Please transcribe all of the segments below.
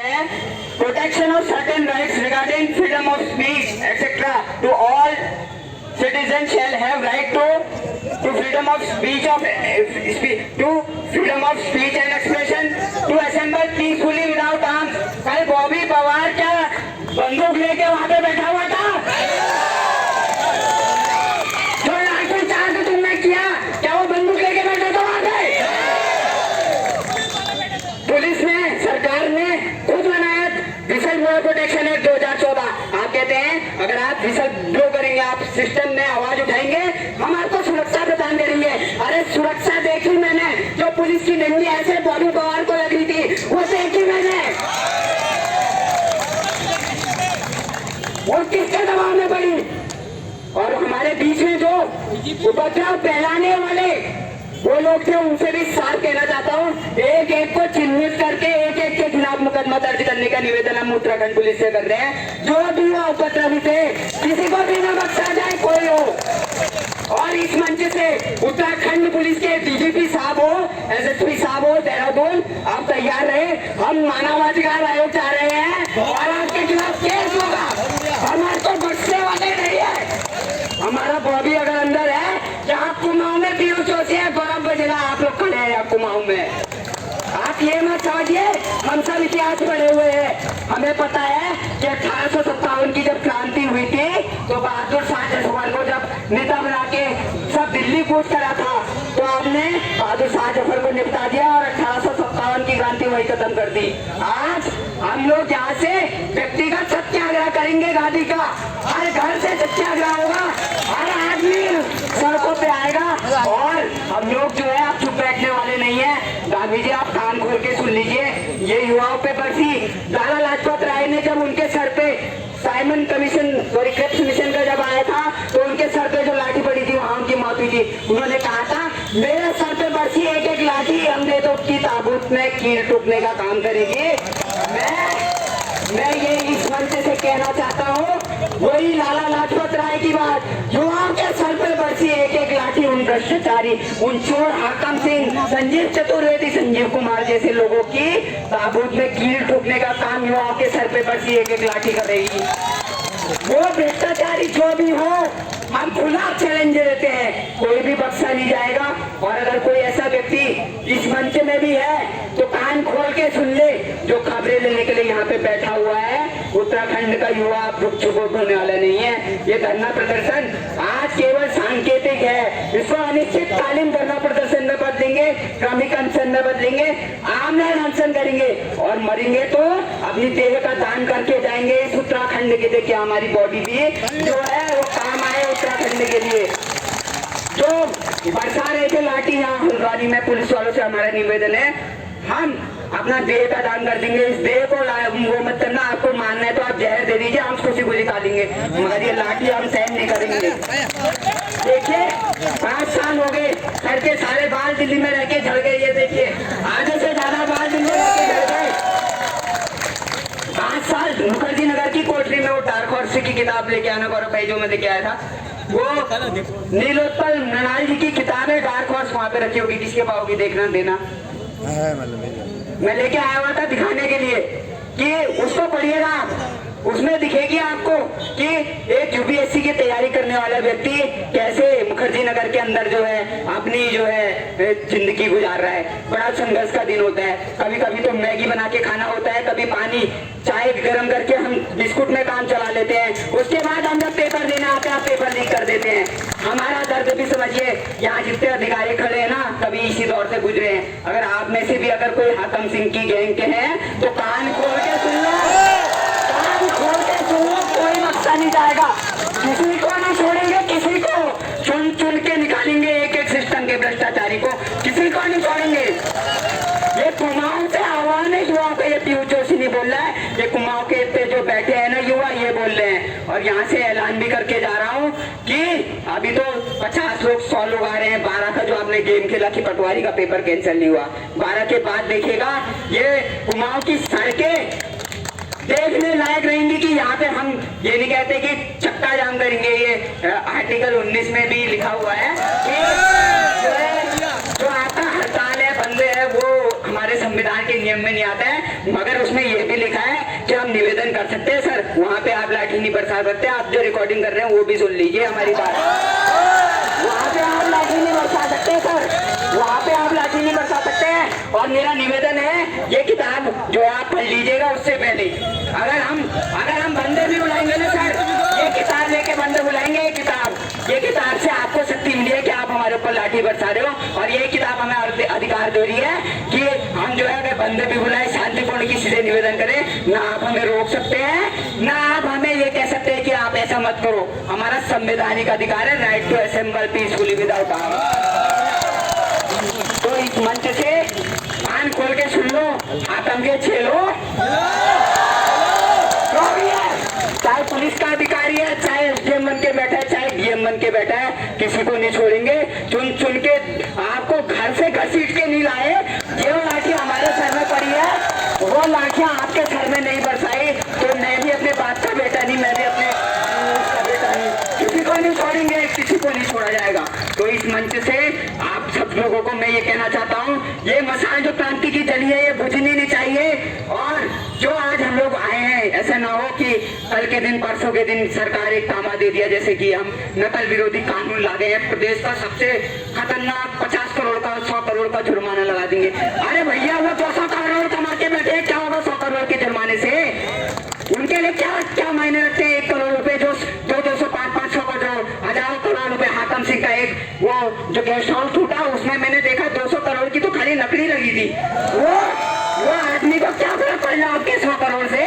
है protection of certain rights regarding freedom of speech etcetera to all citizens shall have right to freedom of speech and expression to assemble peacefully without arms। कल बॉबी पवार क्या बंदूक लेके वहां पे बैठा हुआ था? जो लाठीचार्ज तुमने किया, क्या वो बंदूक लेके बैठा था वहां पे? पुलिस ने, सरकार ने खुद बनाया विसल ब्लोअर प्रोटेक्शन एक्ट 2014। आप कहते हैं अगर आप विसल ब्लो करेंगे, आप सिस्टम में आवाज उठाएंगे, हम आपको सुरक्षा प्रदान करेंगे। अरे सुरक्षा देखी मैंने, जो पुलिस की डंडी ऐसे बॉबी पवार को लग रही थी वो देखी मैंने। वो किसके दबाव में पड़ी? और हमारे बीच में जो उपद्रव फैलाने वाले वो लोग थे, उनसे भी साफ कहना चाहता हूँ, एक एक को चिन्हित करके एक एक के खिलाफ मुकदमा दर्ज करने का निवेदन हम उत्तराखंड पुलिस से कर रहे हैं। जो भी वो उपद्रवी थे, किसी को भी न बख्शा जाए, कोई हो। और इस मंच से उत्तराखंड पुलिस के डीजीपी साहब हो, एसएसपी साहब हो देहरादून, आप तैयार रहे। हम मानवाधिकार आयोग चाह रहे हैं और आपके खिलाफ केस होगा। हमारे तो बख्शने वाले नहीं है। हमारा बॉबी अगर अंदर है, जहाँ कुमाऊं में पीयूषों से गौरव बजेगा, आप लोग खड़े हैं कुमाऊं में। आप ये मत समझिए हम सब इतिहास पढ़े हुए हैं। हमें पता है कि 1857 की जब क्रांति हुई थी तो बहादुर शाह जफर को जब नेता बना के सब दिल्ली कूच करा था, तो आपने बहादुर शाह जफर को निपटा दिया और 1857 की क्रांति वही खत्म कर दी। आज हम लोग यहाँ से व्यक्तिगत सत्याग्रह करेंगे, गांधी का हर घर से सत्याग्रह होगा, हर आदमी सड़कों पे आएगा। और हम लोग जो है आप चुप बैठने वाले नहीं है। गांधी जी आप कान खोल के सुन लीजिए, ये युवाओं पे बरसी लाला लाजपत राय ने जब उनके सर पे Simon Commission sorry Cripps Mission का जब आया था, तो उनके सर पे जो लाठी पड़ी थी वहां उनकी मौत हुई थी। उन्होंने कहा था मेरे सर पे बरसी एक एक लाठी हमने तो उसकी ताबूत में कील टूटने का काम करेगी। मैं ये इस मंच से कहना चाहता हूँ, वही लाला लाजपत राय की बात, युवाओं के सर पे बरसी एक एक लाठी उन भ्रष्टाचारी, उन चोर हाकम सिंह, संजीव चतुर्वेदी, संजीव कुमार जैसे लोगों की ताबूत में कील ठोकने का काम युवाओं के सर पे बरसी एक एक लाठी करेगी। वो भ्रष्टाचारी जो भी हो, हम खुला चैलेंज देते हैं, कोई भी बख्शा नहीं जाएगा। और अगर कोई ऐसा व्यक्ति इस मंच में भी है तो कान खोल के सुन ले, जो खबरें लेने के लिए यहाँ पे बैठा हुआ है, उत्तराखंड का युवा चुप होने वाला नहीं है। ये धरना प्रदर्शन आज केवल सांकेतिक है, इसको अनिश्चितकालीन धरना प्रदर्शन में बदलेंगे, क्रमिक अनशन में बदलेंगे, आमरण अनशन करेंगे और मरेंगे तो अपनी देह का दान करके जाएंगे इस उत्तराखंड के। देखिए हमारी बॉडी भी जो है वो काम आए उत्तराखंड के लिए। जो बरसा रहे थे लाठी यहाँ हल्द्वानी में, पुलिस वालों से हमारा निवेदन है, हम अपना देह का दान कर देंगे। इस देह को वो मत करना, आपको मानना है तो आप जहर दे दीजिए, हम खुशी खुशी खा लेंगे, मगर ये लाठी हम सहन नहीं करेंगे। देखिए 5 साल हो गए, सर के सारे बाल दिल्ली में रह के झड़ गए। ये देखिए आधे से ज्यादा बाल दिल्ली में रह के झड़ गए। 5 साल मुखर्जी नगर की कोठरी में वो डार्क हॉर्स की किताब लेके आना, गौरव भाई जो मैं लेके आया था, वो नीलोत्पल मृणाल जी की किताब है डार्क हॉर्स, वहां पे रखी होगी, किसके पाओगी देखना देना। मैं लेके आया हुआ था दिखाने के लिए कि उसको पढ़िएगा आप, उसमें दिखेगी आपको कि एक यूपीएससी की तैयारी करने वाला व्यक्ति कैसे मुखर्जी नगर के अंदर जो है अपनी जो है जिंदगी गुजार रहा है। बड़ा संघर्ष का दिन होता है, कभी कभी तो मैगी बना के खाना होता है, कभी पानी चाय गर्म करके हम बिस्कुट में काम चला लेते हैं, उसके बाद हम जब पेपर देने आते हैं पेपर लीक कर देते हैं। हमारा दर्द भी समझिए, यहाँ जितने अधिकारी खड़े हैं ना कभी इसी दौर से गुजरे हैं। अगर आप में से भी अगर कोई हाकम सिंह की गैंग के हैं तो कान खोल के सुन लो, कान खोल के सुन लो, कोई बख्शा नहीं जाएगा, किसी को नहीं छोड़ेंगे, किसी को चुन चुन के निकालेंगे, एक एक सिस्टम के भ्रष्टाचारी को किसी को नहीं छोड़ेंगे। ये कुमाऊं से आह्वान है युवाओं का, ये पीयूष जोशी नहीं बोल रहा है, ये कुमाऊं के पे जो बैठे हैं ना युवा ये बोल रहे हैं। और यहाँ से ऐलान भी करके जा रहा हूँ कि अभी तो 50 लोग 100 लोग आ रहे हैं। 12 का जो आपने गेम खेला कि पटवारी का पेपर कैंसिल नहीं हुआ, 12 के बाद देखिएगा ये कुमाऊं की सड़कें देखने लायक रहेंगी। कि यहाँ पे हम ये नहीं कहते कि चक्का जाम करेंगे, ये आर्टिकल 19 में भी लिखा हुआ है कि जो आपका हड़ताल है बंद है वो हमारे संविधान के नियम में नहीं आता है, मगर उसमें ये भी लिखा है कर सकते हैं सर, वहाँ पे आप लाठी नहीं बरसा सकते। आप जो रिकॉर्डिंग कर रहे हैं वो भी सुन लीजिए हमारी बात। वहाँ पे आप लाठी नहीं बरसा सकते सर, वहाँ पे आप लाठी नहीं बरसा सकते हैं। और मेरा निवेदन है ये किताब जो है आप पढ़ लीजिएगा उससे पहले। अगर हम बंदे भी बुलाएंगे ना सर, ये किताब लेके बंदे बुलाएंगे, ये किताब से आपको शक्ति मिली है कि आप हमारे ऊपर लाठी बरसा रहे हो। और ये किताब हमें अधिकार दे रही है कि हम जो है अगर बंदे भी बुलाए शांतिपूर्ण की सीधे निवेदन करें। ना आप हमें रोक सकते हैं, ना आप हमें ये कह सकते हैं कि आप ऐसा मत करो। हमारा संवैधानिक अधिकार है, right to assemble peacefully without arms. तो इस मंच से कान खोल के सुन लो, आतंक के छेलो, चाहे पुलिस का अधिकारी है, चाहे एसडीएम बन के बैठा है, चाहे डीएम बन के बैठा है, किसी को नहीं छोड़ेंगे। चुन चुन के आपको घर से घसीट के नहीं लाए। जो लाठी हमारे सर में पड़ी है वो लाठियां आपके सर में नहीं बरसाई। तो मैं भी अपने बाप का बेटा नहीं, मैं भी अपने बेटा नहीं, किसी को नहीं छोड़ेंगे, किसी को नहीं छोड़ा जाएगा। तो इस मंच से आप सब लोगों को मैं ये कहना चाहता हूँ, ये मसाल जो क्रांति की जली है ये बुझनी नहीं चाहिए। और जो आज हम लोग आए हैं, ऐसा ना हो कि कल के दिन परसों के दिन सरकार एक तामा दे दिया जैसे कि हम नकल विरोधी कानून ला गए हैं, प्रदेश का सबसे खतरनाक 50 करोड़ का 100 करोड़ का जुर्माना लगा देंगे। अरे भैया वो 200 करोड़ कमा के बैठे, क्या होगा 100 करोड़ के जुर्माने से? उनके लिए क्या मायने रखते हैं 1 करोड़ रुपए? जो 200 500 का जो हजारों करोड़ रुपए हाकम सिंह का एक वो जो गेस्ट हाउस टूटा उसमें मैंने देखा 200 करोड़ की तो खाली नकली लगी थी। वो आदमी को क्या फर्क पड़ रहा आपके 100 करोड़ से?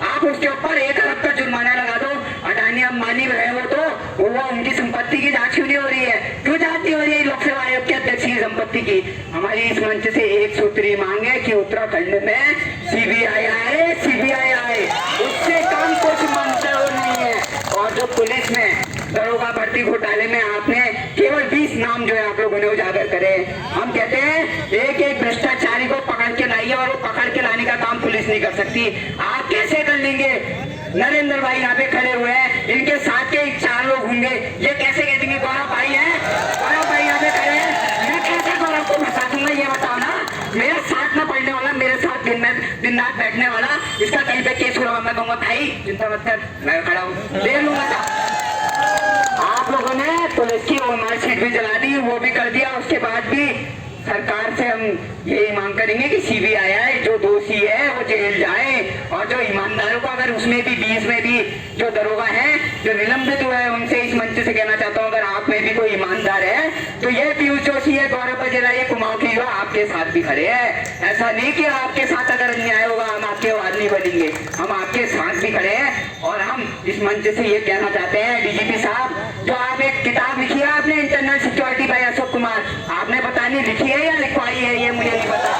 आप उसके ऊपर 1 अरब का जुर्माना लगा दो। अडानी अंबानी रहे हो तो वो उनकी संपत्ति की जांच क्यों नहीं हो रही है? क्यों जांच नहीं हो रही है लोक सेवा आयोग के अध्यक्ष की संपत्ति की? हमारी इस मंच से एक सूत्री मांग है कि उत्तराखंड में सीबीआई आए, उससे काम कुछ मंजूर नहीं है। और जो पुलिस में दरोगा भर्ती घोटाले में आपने केवल 20 नाम जो है आप लोगों ने उजागर करे। हम कहते हैं एक एक भ्रष्टाचारी को पकड़ के लाइए, और वो पकड़ के लाने का काम पुलिस नहीं कर सकती। आप कैसे कर लेंगे? नरेंद्र भाई यहाँ पे खड़े हुए हैं, इनके साथ के 4 लोग होंगे, ये कैसे कह देंगे गौरव भाई है, गौरव भाई यहाँ पे खड़े हैं, मैं कैसे गौरव को फंसा दूंगा? ये बताओ ना। मेरे साथ न पढ़ने वाला, मेरे साथ दिन रात बैठने वाला, इसका कहीं पे केस हुआ मैं कहूँगा भाई चिंता मत कर, मैं खड़ा हूँ, ले लूंगा। आप लोगों ने पुलिस की मार्कशीट भी जला दी, वो भी कर दिया। उसके बाद भी सरकार से हम यही मांग करेंगे कि सीबीआई आए, जो दोषी है वो जेल जाए, और जो ईमानदारों को अगर उसमें भी 20 में भी जो दरोगा है जो निलंबित हुए हैं, उनसे इस मंच से कहना चाहता हूँ अगर आप में भी कोई ईमानदार है तो ये पीयूष जोशी है, गौरव बजेला, ये कुमाऊं की युवा आपके साथ भी खड़े हैं। ऐसा नहीं कि आपके साथ अगर अन्याय होगा हम आपके आवाज नहीं बनेंगे, हम आपके साथ भी खड़े हैं। और हम इस मंच से ये कहना चाहते हैं डीजीपी साहब, जो आप एक किताब लिखी है आपने internal security bye Ashok Kumar, आपने पता नहीं लिखी है या लिखवाई है ये मुझे नहीं पता।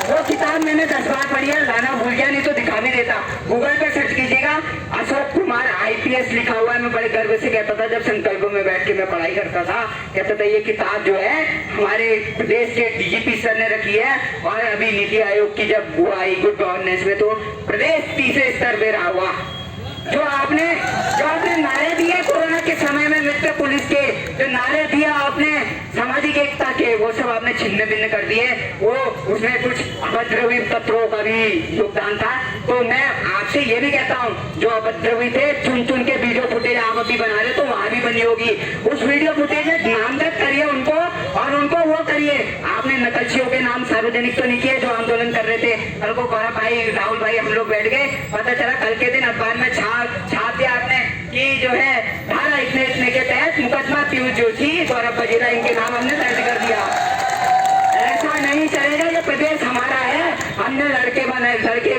तो वो किताब मैंने 10 बार पढ़ी है, लाना भूल गया, नहीं तो दिखा भी देता। गूगल पे सर्च कीजिएगा, अशोक कुमार आईपीएस लिखा हुआ है। मैं बड़े गर्व से कहता था जब संकल्प में बैठ के मैं पढ़ाई करता था, कहता था ये किताब जो है हमारे प्रदेश के डीजीपी सर ने रखी है। और अभी नीति आयोग की जब वो आई गुड गवर्नेंस में, तो प्रदेश तीसरे स्तर पे रहा हुआ। जो आपने नारे दिए कोरोना के समय में मित्र पुलिस के, जो नारे दिया आपने सामाजिक एकता के, वो सब आपने छिन्न भिन्न कर दिए। वो उसमें कुछ अभद्रवी तत्वों का भी योगदान था। तो मैं आपसे ये भी कहता हूँ जो अभद्रवी थे, चुन चुन के वीडियो फुटेज आप अभी बना रहे तो वहां भी बनी होगी। उस वीडियो फुटेज में नामजद करिए उनको, और उनको वो करिए। आपने नकलचियों के नाम सार्वजनिक तो नहीं किए जो आंदोलन कर रहे थे। कल को गौरव भाई, राहुल भाई, हम लोग बैठ गए, पता चला कल के दिन अखबार में छाप दिया आपने कि जो है धारा इतने के तहत मुकदमा पीयूष जोशी, गौरव बजेला, इनके नाम हमने दर्ज कर दिया। ऐसा नहीं चलेगा, ये प्रदेश हमारा है, हमने लड़के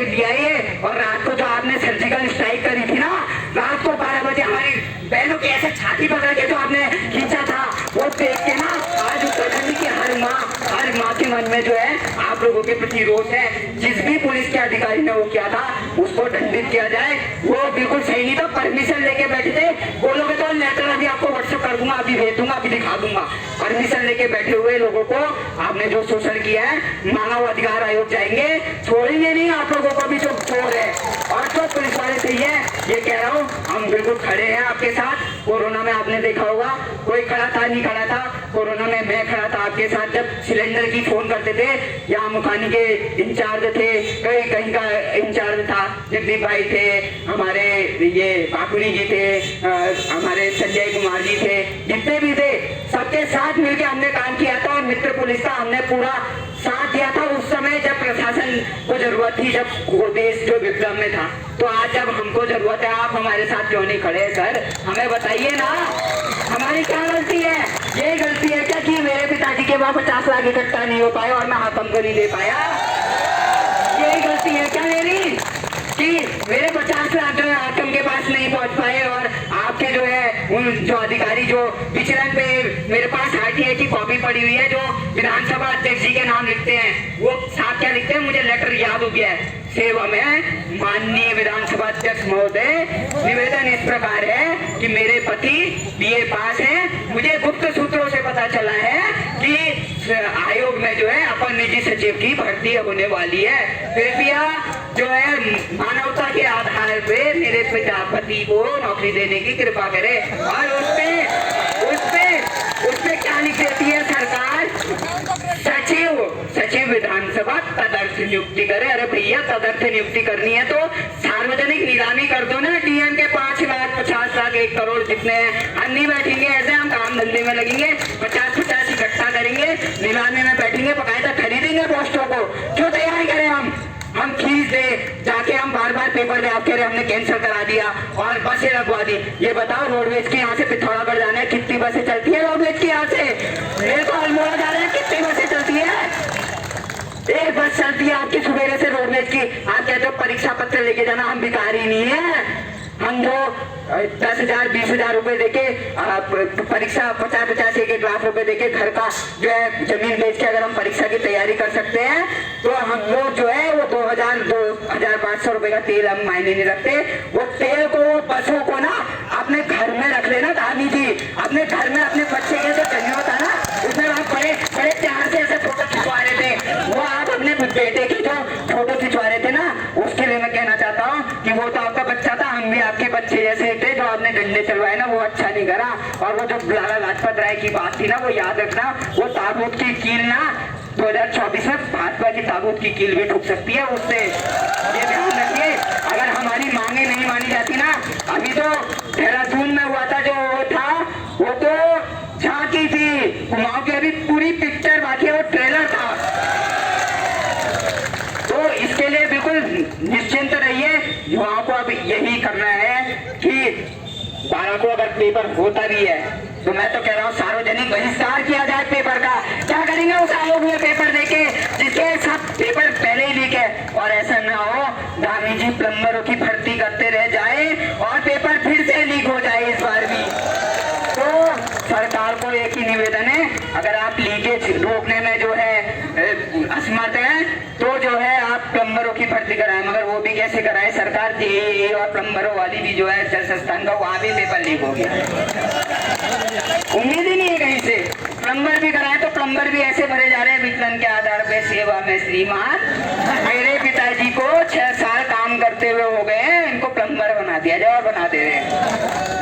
दिया ये। और रात को जो आपने सर्जिकल स्ट्राइक करी थी ना, रात को 12 बजे हमारी बहनों की ऐसे छाती पकड़ के जो आपने खींचा था, वो देख के ना आज उत्तराखंड की हर माँ के मन में जो है आप लोगों के प्रति रोष है। जिस भी पुलिस के अधिकारी ने वो किया था उसको दंडित किया जाए। वो बिल्कुल सही नहीं था, परमिशन लेके बैठे थे। बोलोगे तो लेटर अभी आपको व्हाट्सएप कर दूंगा, अभी भेज दूंगा, अभी दिखा दूंगा। परमिशन लेके बैठे हुए लोगों को आपने जो शोषण किया है, मानव अधिकार आयोग जाएंगे, छोड़ेंगे नहीं आप लोगों को भी जो चोर है और जो पुलिस वाले सही है। ये कह रहा हूँ, हम बिल्कुल खड़े हैं आपके साथ। कोरोना में आपने देखा होगा, कोई खड़ा था नहीं खड़ा था, कोरोना में मैं खड़ा था आपके साथ जब सिलेंडर की फोन करते थे। यहाँ मुखानी के इंचार्ज थे, कहीं का इंचार्ज था, जगदीप भाई थे, हमारे ये बाकुनी जी थे, हमारे संजय कुमार जी थे, जितने भी थे सबके साथ मिलकर हमने काम किया था। और मित्र पुलिस का हमने पूरा साथ दिया था उस समय जब प्रशासन को जरूरत थी, जब वो देश जो विप्लव में था। तो आज जब हमको जरूरत है, आप हमारे साथ क्यों नहीं खड़े सर? हमें बताइए ना, हमारी क्या गलती है? ये गलती है क्या कि मेरे पिताजी के पास 50 लाख इकट्ठा नहीं हो पाए और मैं हाथम को नहीं दे पाया? यही गलती है क्या मेरी कि मेरे 50 लाख जो है हाथम के पास नहीं पहुंच पाए? और आपके जो है उन जो अधिकारी जो विचरण पे, मेरे पास आरटीआई की कॉपी पड़ी हुई है जो विधानसभा अध्यक्ष जी के नाम लिखते हैं, वो साथ क्या लिखते हैं मुझे लेटर याद हो गया है। सेवा में माननीय विधानसभा अध्यक्ष महोदय, निवेदन इस प्रकार है कि मेरे पति बीए पास हैं, मुझे गुप्त सूत्रों से पता चला है कि आयोग में जो है अपर निजी सचिव की भर्ती होने वाली है। कृपया जो है मानवता के आधार पे मेरे पिता पति को नौकरी देने की कृपा करे। और उसपे क्या लिख देती है सरकार? सचिव विधानसभा तदर्थ नियुक्ति करे। अरे भैया, तदर्थ नियुक्ति करनी है तो सार्वजनिक नीलामी कर दो ना। डीएम के 5 लाख 50 लाख 1 करोड़ जितने हैं, हम नहीं बैठेंगे ऐसे, हम काम धंधे में लगेंगे, 50-50 इकट्ठा करेंगे, नीलामी में बैठेंगे, बकायदा खरीदेंगे पोस्टों को। क्यों तैयारी करें हम फीस दे जाके, हम बार बार पेपर दे, आप कह रहे हमने कैंसिल करा दिया और बसें लगवा दी। ये बताओ, रोडवेज के यहाँ से पिथौरागढ़ जाना है, कितनी बसें चलती है रोडवेज के यहाँ से? मेरे को अल्मोड़ा जा रहे हैं, कितनी बसें चलती है? एक बस चलती है आपकी सवेरे से रोडवेज की। आप कहते हो परीक्षा पत्र लेके जाना, हम भिखारी नहीं है। हम जो 10,000 20,000 रुपए देके परीक्षा 50-50 1 लाख रुपए देके घर का जो है जमीन बेच के अगर हम परीक्षा की तैयारी कर सकते हैं, तो हम लोग जो है वो 2,500 रुपए का तेल हम मायने नहीं रखते। वो तेल को, वो बसों को ना अपने घर में रख लेना धामी जी, अपने घर में अपने बच्चे के जो जन्म होता ना, उसमें आप बड़े प्यार से ऐसे फोटो खिंचवा रहे थे, वो आप अपने बेटे की जो फोटो खिंचवा रहे थे ना, उसके लिए मैं कहना चाहता हूँ कि वो तो आपका बच्चा था, हम भी आपके बच्चे जैसे थे। जो आपने डंडे चलवाए ना, वो अच्छा नहीं करा। और वो जो लाला लाजपत राय की बात थी ना, वो याद रखना, वो ताबूत की कील ना 2024 में भाजपा की ताबूत की कील भी ठुक सकती है उससे, ये ध्यान रखिए। अगर हमारी मांगे नहीं मानी जाती ना, अभी तो देहरादून में हुआ था जो वो था, वो तो झांकी थी, कुमाऊं की अभी पूरी पिक्चर बाकी है, वो ट्रेलर था। तो इसके लिए बिल्कुल निश्चिंत रहिए, युवाओं को अब यही करना है कि 12 को अगर पेपर होता भी है तो मैं तो कह रहा हूँ सार्वजनिक बहिष्कार किया जाए पेपर का। क्या करेंगे उस आयोग में पेपर देके जिसके सब पेपर पहले ही लीक है? और ऐसा ना हो धामी जी प्लम्बरों की भर्ती करते रह जाए और पेपर फिर से लीक हो जाए इस बार भी। तो सरकार को एक ही निवेदन है, अगर आप लीकेज रोकने में जो है असमर्थ है तो जो है आप प्लम्बरों की भर्ती कराएं। मगर वो भी कैसे कराए सरकार? जेईई और प्लम्बरों वाली भी जो है जल संस्थान का, वहां भी पेपर लीक हो गया, उम्मीद ही नहीं है कहीं से। प्लम्बर भी कराए तो प्लम्बर भी ऐसे भरे जा रहे हैं वितरण के आधार पे, सेवा में श्रीमान। मेरे पिताजी को 6 साल काम करते हुए हो गए, इनको प्लम्बर बना दिया जाए और बना दे रहे।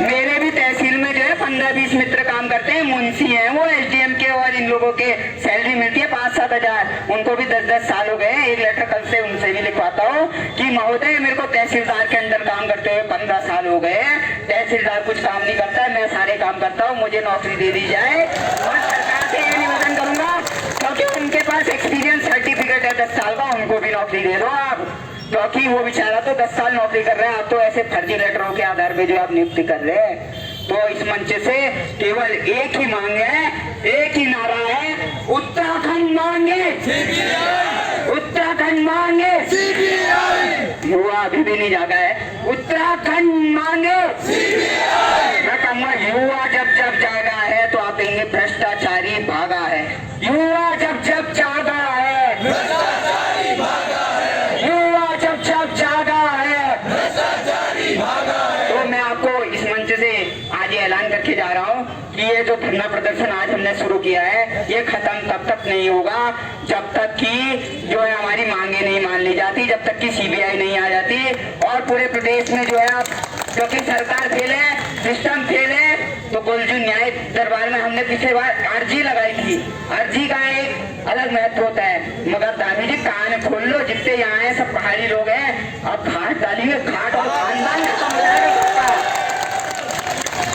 मेरे भी तहसील में जो है 15-20 मित्र काम करते हैं, मुंशी हैं वो एसडीएम के, और इन लोगों के सैलरी मिलती है 5-7 हजार, उनको भी 10-10 साल हो गए। एक लेटर कल से उनसे भी लिखवाता हूँ कि महोदय मेरे को तहसीलदार के अंदर काम करते हुए 15 साल हो गए, तहसीलदार कुछ काम नहीं करता है, मैं सारे काम करता हूँ, मुझे नौकरी दे दी जाए। और सरकार से ये निवेदन करूंगा, क्योंकि उनके पास एक्सपीरियंस सर्टिफिकेट है 10 साल का, उनको भी नौकरी दे दो आप, क्योंकि वो बेचारा तो 10 साल नौकरी कर रहे हैं, आप तो ऐसे फर्जी लेटरों के आधार पे जो आप नियुक्ति कर रहे हैं। तो इस मंच से केवल एक ही मांग है, एक ही नारा है, उत्तराखंड मांगे, उत्तराखंड मांगे। युवा अभी भी नहीं जागा है, उत्तराखंड मांगे। मैं कहूँगा युवा जब जब जागा है तो आप कहेंगे भ्रष्टाचारी भागा है। युवा जब जब जागा है, भ्रष्टाचारी भागा है। युवा जब जब जागा है, भ्रष्टाचारी भागा है। तो मैं आपको इस मंच से आज ये ऐलान करके जा रहा हूँ कि ये जो धरना प्रदर्शन आज हमने शुरू किया है, ये खत्म तब तक नहीं होगा जब तक कि जो है हमारी मांगे नहीं मान ली जाती, जब तक कि सीबीआई नहीं आ जाती। और पूरे प्रदेश में जो है, क्योंकि सरकार फेल है, सिस्टम फेल है, तो गोलजू दरबार में हमने पिछले बार अर्जी लगाई थी। अर्जी का एक अलग महत्व होता है, मगर दादी जी कान खोल लो, जितने यहाँ हैं सब पहाड़ी लोग हैं। अब घाट डालेंगे, घाट और खानदान खत्म हो जाएगा।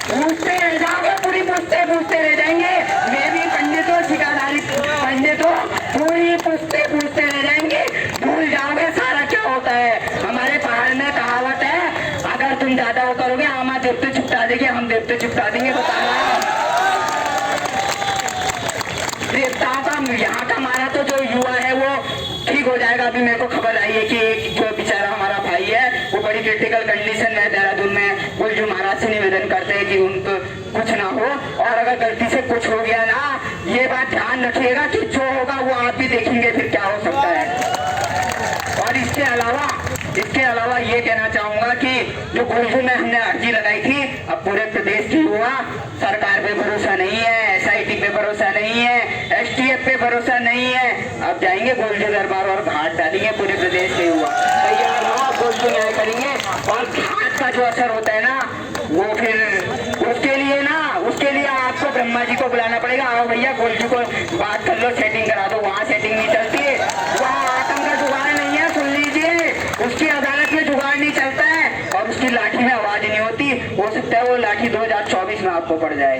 पूछते रह जाओगे, पूरी पूछते रह जाएंगे। मैं भी पंडितों ठिकादारी पंडितों पूरी पूछते रह जाएंगे। भूल जाओगे सारा क्या होता है। हमारे पहाड़ में कहावत है, अगर तुम ज्यादा वो करोगे आमा देवते चुपटा देंगे, हम देवते चुपटा देंगे। बताना देवताओं का यहाँ का हमारा तो जो युवा है वो ठीक हो जाएगा। अभी मेरे को खबर आई है कि एक जो बेचारा हमारा भाई है वो बड़ी क्रिटिकल कंडीशन में देहरादून में। वो जो महाराज से निवेदन करते हैं कि उनको कुछ ना हो, और अगर गलती से कुछ हो गया ना, ये बात ध्यान रखिएगा कि जो होगा वो आप भी देखेंगे फिर क्या हो सकता है। और इसके अलावा ये कहना चाहूंगा कि जो गोलजू में हमने अर्जी लगाई थी, अब पूरे प्रदेश की हुआ, सरकार पे भरोसा नहीं है, SIT पे भरोसा नहीं है, STF पे भरोसा नहीं है। अब जाएंगे गोलजू दरबार और घाट डालेंगे, पूरे प्रदेश के हुआ तैयार हो, गोलजू न्याय करेंगे। और घाट का जो असर होता है ना, वो फिर उसके लिए आपको ब्रह्मा जी को बुलाना पड़ेगा। आओ भैया गोलजू को बात कर लो, सेटिंग करा दो। वहाँ सेटिंग नहीं चलती है, वहाँ आतंक का जुगाड़ नहीं है। सुन लीजिए, उसकी अदालत में जुगाड़ नहीं चलता है और उसकी लाठी में आवाज नहीं होती। हो सकता है वो लाठी 2024 में आपको पड़ जाए।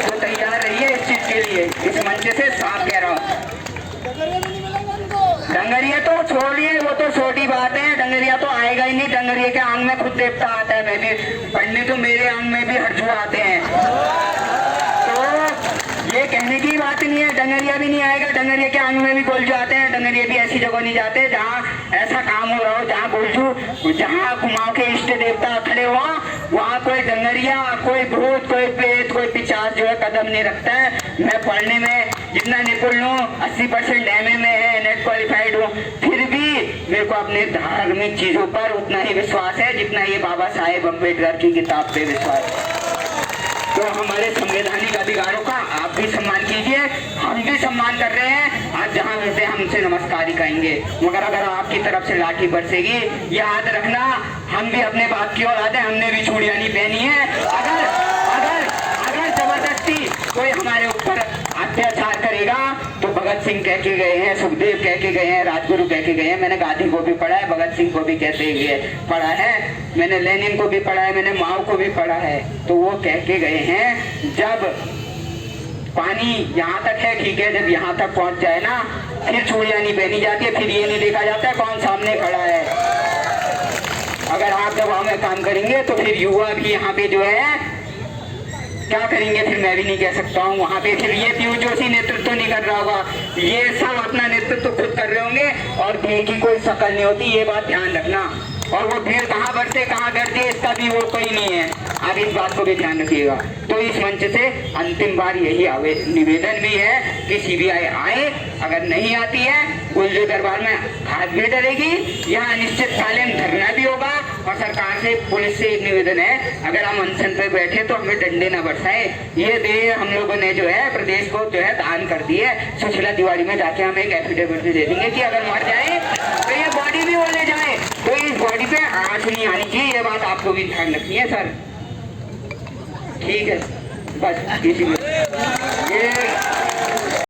तो तैयार रहिए इस चीज के लिए। इस मंच से साफ कह रहा हूँ, डंगरिया तो छोड़िए, वो तो छोटी बात है। डंगरिया तो आएगा ही नहीं, डंगरिया के आंग में खुद देवता आता है। मैं भी पंडित तो मेरे आंग में भी हरजुआ आते हैं। तो ये कहने की बात नहीं है, डंगरिया भी नहीं आएगा, डंगरिया के आंग में भी गोलजू आते हैं। डंगरिया भी ऐसी जगह नहीं जाते जहाँ ऐसा काम हो रहा हो, जहाँ गोलजू, जहाँ कुमाऊं के इष्ट देवता खड़े हो, वहाँ कोई डंगरिया, कोई भूत, कोई प्रेत, कोई पिशाच जो है कदम नहीं रखता है। मैं पढ़ने में जितना निपुण हूँ, 80% MA में है, नेट क्वालिफाइड हूँ, फिर भी मेरे को अपने धार्मिक चीजों पर उतना ही विश्वास है जितना ये बाबा साहेब अम्बेडकर की किताब पे विश्वास है। तो हमारे संवैधानिक अधिकारों का आप भी सम्मान कीजिए, हम भी सम्मान कर रहे हैं। आज जहाँ वैसे हमसे नमस्कार ही कहेंगे, मगर अगर आपकी तरफ से लाठी बरसेगी, याद रखना हम भी अपने बाप की औलाद है, हमने भी चूड़ियां नहीं पहनी है। अगर जबरदस्ती कोई हमारे ऊपर अत्याचार करेगा तो भगत सिंह कह के गए हैं, सुखदेव कह के गए हैं, राजगुरु कह के गए हैं। मैंने गांधी को भी पढ़ा है, भगत सिंह को भी कहते हुए पढ़ा है, मैंने लेनिन को भी पढ़ा है, मैंने माओ को भी पढ़ा है। तो वो कह के गए हैं, जब पानी यहाँ तक है ठीक है, जब यहाँ तक पहुँच जाए ना, फिर चूड़ियां नहीं पहनी जाती है, फिर ये नहीं देखा जाता है कौन सामने खड़ा है। अगर आप दबाव में काम करेंगे तो फिर युवा भी यहाँ पे जो है क्या करेंगे, फिर मैं भी नहीं कह सकता हूँ। वहाँ पे फिर ये पीयूष जोशी नेतृत्व नहीं कर रहा होगा, ये सब अपना नेतृत्व खुद कर रहे होंगे और भीड़ की कोई शकल नहीं होती, ये बात ध्यान रखना। और वो भीड़ कहाँ बढ़ते कहाँ करती है इसका भी वो कोई नहीं है, आप इस बात को भी ध्यान रखिएगा। तो इस मंच से अंतिम बार यही निवेदन भी है कि CBI आए, अगर नहीं आती है गोलजू दरबार में घात भी डरेगी, यहाँ अनिश्चितकालीन धरना भी होगा। और सरकार से, पुलिस से एक निवेदन है, अगर हम अनशन पे बैठे तो हमें डंडे न बरसाए। ये देह हम लोगों ने जो है प्रदेश को जो है दान कर दी है, सुशीला तिवारी में जाके हम एक एफिडेविट दे देंगे कि अगर मर जाए तो ये बॉडी भी वो ले जाए, तो इस बॉडी पे आँच नहीं आनी चाहिए। ये बात आपको भी ध्यान रखनी है सर, ठीक है। बस इसी में ये